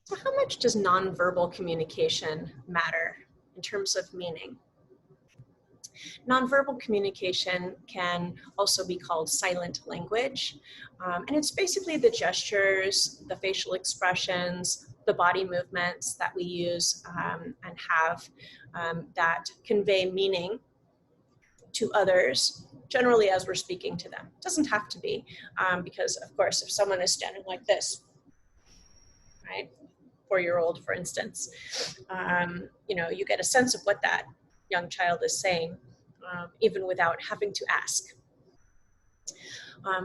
So how much does nonverbal communication matter in terms of meaning? Nonverbal communication can also be called silent language, and it's basically the gestures, the facial expressions, the body movements that we use and have that convey meaning to others, generally as we're speaking to them. It doesn't have to be, because of course, if someone is standing like this, right, 4-year-old, for instance, you get a sense of what that young child is saying, even without having to ask.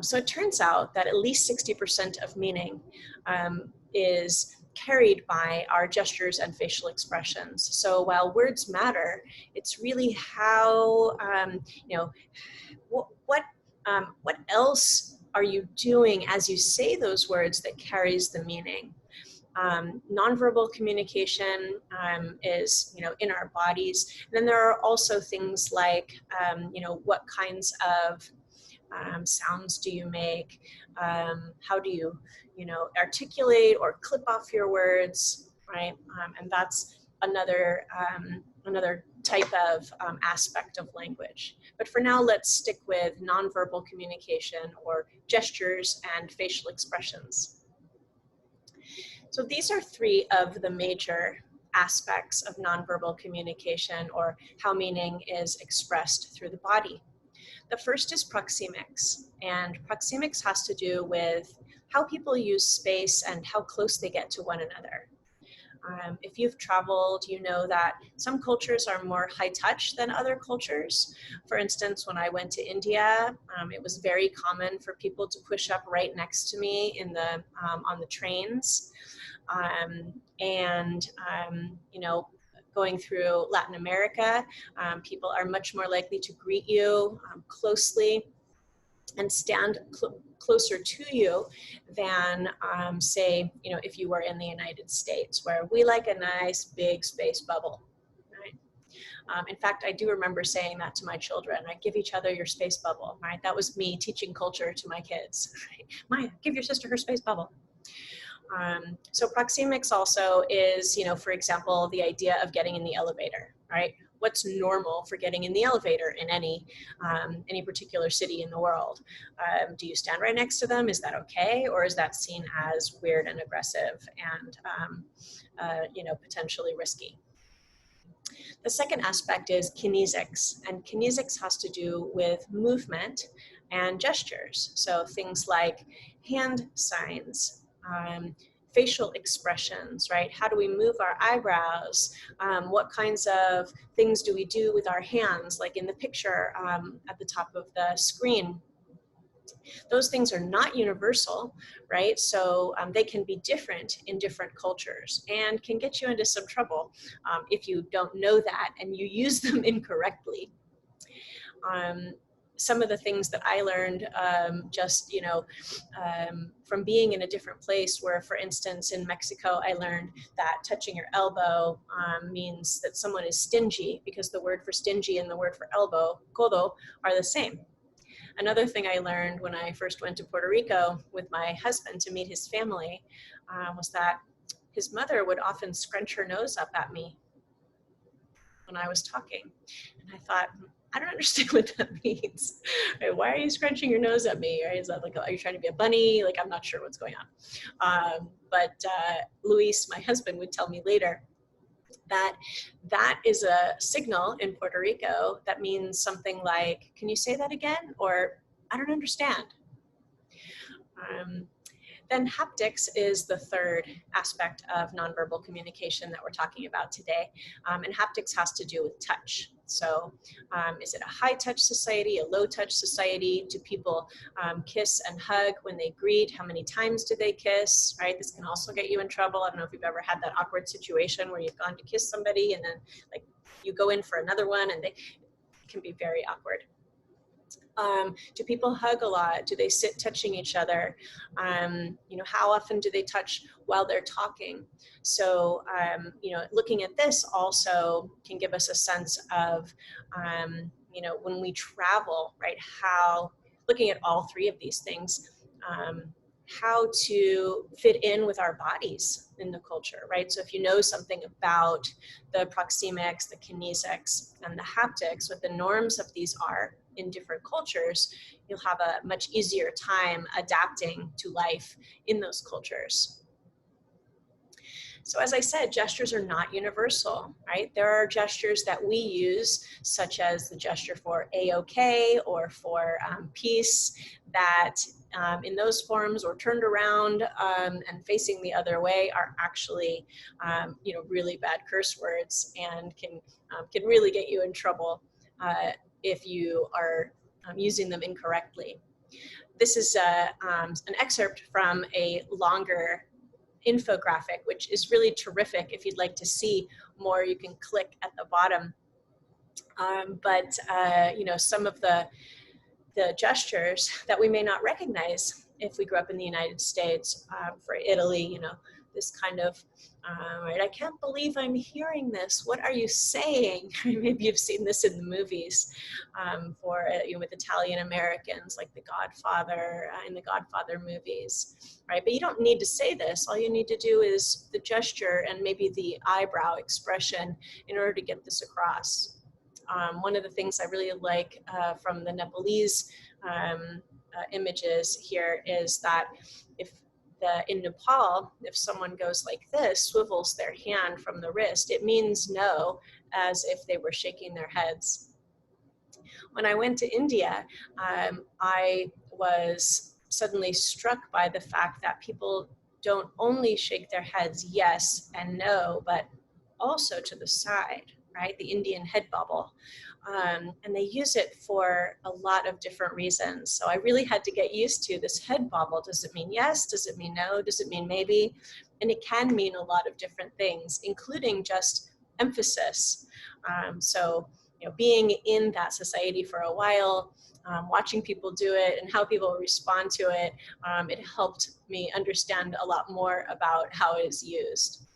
So it turns out that at least 60% of meaning is carried by our gestures and facial expressions. So while words matter, it's really how, what else are you doing as you say those words that carries the meaning? Nonverbal communication is, in our bodies. And then there are also things like, what kinds of sounds do you make? How do you, articulate or clip off your words, right? And that's another type of aspect of language. But for now, let's stick with nonverbal communication, or gestures and facial expressions. So these are 3 of the major aspects of nonverbal communication, or how meaning is expressed through the body. The first is proxemics, and proxemics has to do with how people use space and how close they get to one another. If you've traveled, you know that some cultures are more high touch than other cultures. For instance, when I went to India, it was very common for people to push up right next to me on the trains. Going through Latin America, people are much more likely to greet you closely and stand closer to you than, say, if you were in the United States, where we like a nice big space bubble, right? In fact, I do remember saying that to my children, right? Give each other your space bubble, right? That was me teaching culture to my kids, right? Maya, give your sister her space bubble. So proxemics also is, for example, the idea of getting in the elevator, right? What's normal for getting in the elevator in any particular city in the world? Do you stand right next to them? Is that okay? Or is that seen as weird and aggressive and, potentially risky? The second aspect is kinesics, and kinesics has to do with movement and gestures. So things like hand signs, facial expressions, right? How do we move our eyebrows? What kinds of things do we do with our hands, like in the picture at the top of the screen? Those things are not universal, right? So they can be different in different cultures and can get you into some trouble if you don't know that and you use them incorrectly. Some of the things that I learned from being in a different place, where, for instance, in Mexico, I learned that touching your elbow means that someone is stingy, because the word for stingy and the word for elbow, codo, are the same. Another thing I learned when I first went to Puerto Rico with my husband to meet his family was that his mother would often scrunch her nose up at me when I was talking. And I thought, I don't understand what that means. Right? Why are you scrunching your nose at me? Right? Is that like, are you trying to be a bunny? Like, I'm not sure what's going on. But Luis, my husband, would tell me later that is a signal in Puerto Rico that means something like, can you say that again? Or, I don't understand. Then haptics is the third aspect of nonverbal communication that we're talking about today. And haptics has to do with touch. So is it a high touch society, a low touch society? Do people kiss and hug when they greet? How many times do they kiss, right? This can also get you in trouble. I don't know if you've ever had that awkward situation where you've gone to kiss somebody and then like you go in for another one, and it can be very awkward. Do people hug a lot? Do they sit touching each other? How often do they touch while they're talking? So, looking at this also can give us a sense of, when we travel, right, looking at all 3 of these things, how to fit in with our bodies in the culture, right? So if you know something about the proxemics, the kinesics, and the haptics, what the norms of these are in different cultures, you'll have a much easier time adapting to life in those cultures. So as I said, gestures are not universal, right? There are gestures that we use, such as the gesture for A-OK or for peace, that in those forms or turned around and facing the other way are actually, really bad curse words and can really get you in trouble if you are using them incorrectly. This is an excerpt from a longer infographic, which is really terrific. If you'd like to see more, you can click at the bottom. Some of the gestures that we may not recognize if we grew up in the United States, for Italy, this kind of, right, I can't believe I'm hearing this. What are you saying? Maybe you've seen this in the movies with Italian Americans, like The Godfather, in the Godfather movies, right? But you don't need to say this. All you need to do is the gesture and maybe the eyebrow expression in order to get this across. One of the things I really like from the Nepalese images here is that in Nepal, if someone goes like this, swivels their hand from the wrist, it means no, as if they were shaking their heads. When I went to India, I was suddenly struck by the fact that people don't only shake their heads yes and no, but also to the side, right? The Indian head bobble. And they use it for a lot of different reasons. So I really had to get used to this head bobble. Does it mean yes? Does it mean no? Does it mean maybe? And it can mean a lot of different things, including just emphasis. Being in that society for a while, watching people do it and how people respond to it, it helped me understand a lot more about how it is used.